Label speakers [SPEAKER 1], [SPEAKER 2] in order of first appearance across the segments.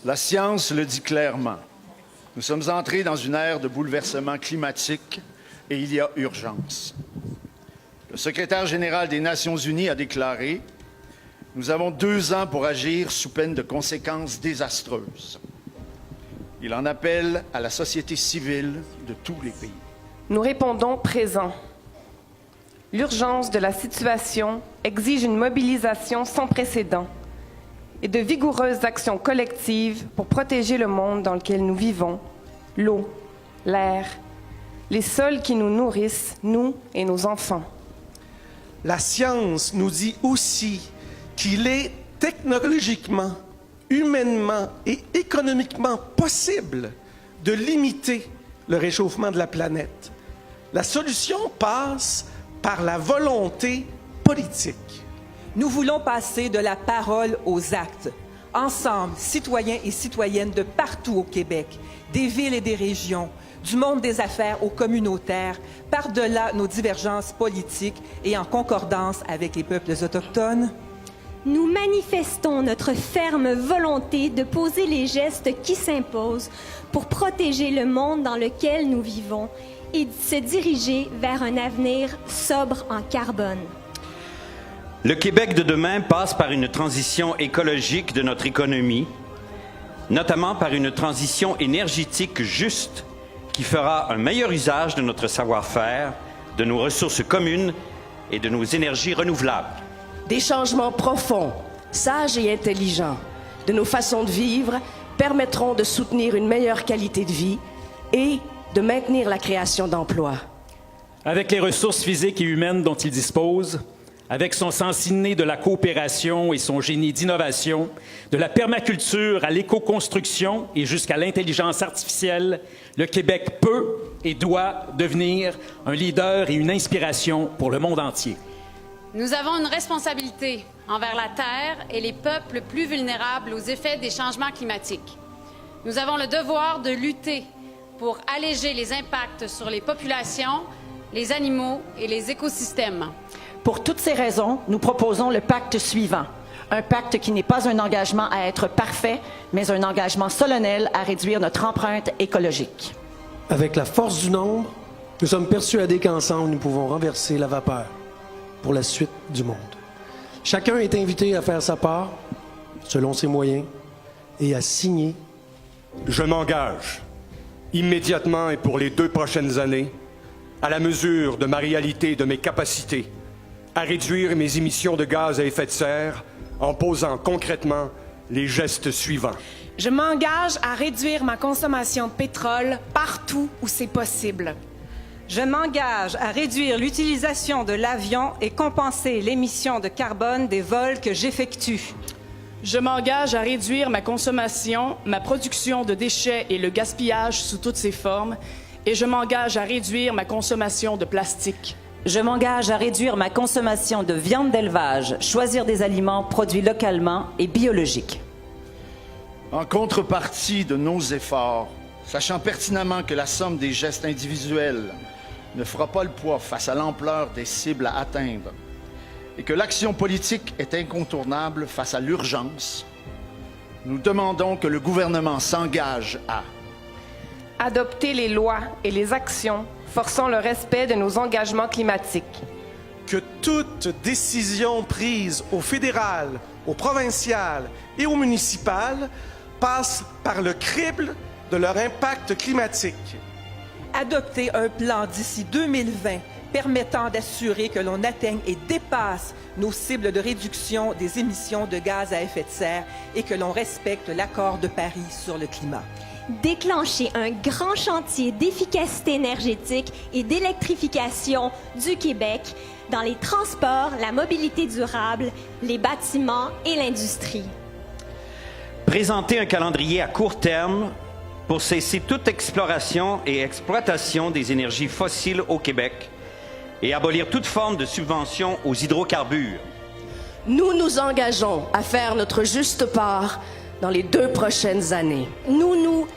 [SPEAKER 1] La science le dit clairement. Nous sommes entrés dans une ère de bouleversement climatique et il y a urgence. Le secrétaire général des Nations unies a déclaré « Nous avons 2 ans pour agir sous peine de conséquences désastreuses ». Il en appelle à la société civile de tous les pays.
[SPEAKER 2] Nous répondons présent. L'urgence de la situation exige une mobilisation sans précédent et de vigoureuses actions collectives pour protéger le monde dans lequel nous vivons, l'eau, l'air, les sols qui nous nourrissent, nous et nos enfants.
[SPEAKER 3] La science nous dit aussi qu'il est technologiquement, humainement et économiquement possible de limiter le réchauffement de la planète. La solution passe par la volonté politique.
[SPEAKER 4] Nous voulons passer de la parole aux actes. Ensemble, citoyens et citoyennes de partout au Québec, des villes et des régions, du monde des affaires au communautaire, par-delà nos divergences politiques et en concordance avec les peuples autochtones.
[SPEAKER 5] Nous manifestons notre ferme volonté de poser les gestes qui s'imposent pour protéger le monde dans lequel nous vivons et de se diriger vers un avenir sobre en carbone.
[SPEAKER 6] Le Québec de demain passe par une transition écologique de notre économie, notamment par une transition énergétique juste qui fera un meilleur usage de notre savoir-faire, de nos ressources communes et de nos énergies renouvelables.
[SPEAKER 7] Des changements profonds, sages et intelligents de nos façons de vivre permettront de soutenir une meilleure qualité de vie et de maintenir la création d'emplois.
[SPEAKER 8] Avec les ressources physiques et humaines dont il dispose, avec son sens inné de la coopération et son génie d'innovation, de la permaculture à l'éco-construction et jusqu'à l'intelligence artificielle, le Québec peut et doit devenir un leader et une inspiration pour le monde entier.
[SPEAKER 9] Nous avons une responsabilité envers la Terre et les peuples plus vulnérables aux effets des changements climatiques. Nous avons le devoir de lutter pour alléger les impacts sur les populations, les animaux et les écosystèmes.
[SPEAKER 10] Pour toutes ces raisons, nous proposons le pacte suivant. Un pacte qui n'est pas un engagement à être parfait, mais un engagement solennel à réduire notre empreinte écologique.
[SPEAKER 3] Avec la force du nombre, nous sommes persuadés qu'ensemble, nous pouvons renverser la vapeur pour la suite du monde. Chacun est invité à faire sa part, selon ses moyens, et à signer.
[SPEAKER 11] Je m'engage, immédiatement et pour les 2 prochaines années, à la mesure de ma réalité et de mes capacités, à réduire mes émissions de gaz à effet de serre en posant concrètement les gestes suivants.
[SPEAKER 12] Je m'engage à réduire ma consommation de pétrole partout où c'est possible.
[SPEAKER 4] Je m'engage à réduire l'utilisation de l'avion et compenser l'émission de carbone des vols que j'effectue.
[SPEAKER 12] Je m'engage à réduire ma consommation, ma production de déchets et le gaspillage sous toutes ses formes. Et je m'engage à réduire ma consommation de plastique.
[SPEAKER 10] Je m'engage à réduire ma consommation de viande d'élevage, choisir des aliments produits localement et biologiques.
[SPEAKER 1] En contrepartie de nos efforts, sachant pertinemment que la somme des gestes individuels ne fera pas le poids face à l'ampleur des cibles à atteindre et que l'action politique est incontournable face à l'urgence, nous demandons que le gouvernement s'engage à
[SPEAKER 2] adopter les lois et les actions forçant le respect de nos engagements climatiques.
[SPEAKER 3] Que toute décision prise au fédéral, au provincial et au municipal passe par le crible de leur impact climatique.
[SPEAKER 4] Adopter un plan d'ici 2020 permettant d'assurer que l'on atteigne et dépasse nos cibles de réduction des émissions de gaz à effet de serre et que l'on respecte l'accord de Paris sur le climat.
[SPEAKER 5] Déclencher un grand chantier d'efficacité énergétique et d'électrification du Québec dans les transports, la mobilité durable, les bâtiments et l'industrie.
[SPEAKER 6] Présenter un calendrier à court terme pour cesser toute exploration et exploitation des énergies fossiles au Québec et abolir toute forme de subvention aux hydrocarbures.
[SPEAKER 7] Nous nous engageons à faire notre juste part dans les 2 prochaines années.
[SPEAKER 9] Nous nous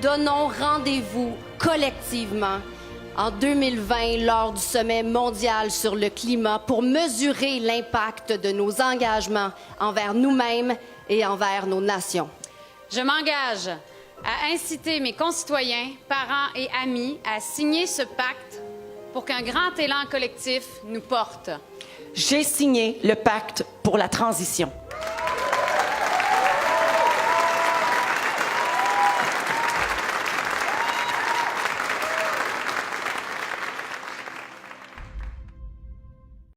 [SPEAKER 9] donnons rendez-vous collectivement en 2020 lors du sommet mondial sur le climat pour mesurer l'impact de nos engagements envers nous-mêmes et envers nos nations. Je m'engage à inciter mes concitoyens, parents et amis à signer ce pacte pour qu'un grand élan collectif nous porte.
[SPEAKER 10] J'ai signé le pacte pour la transition.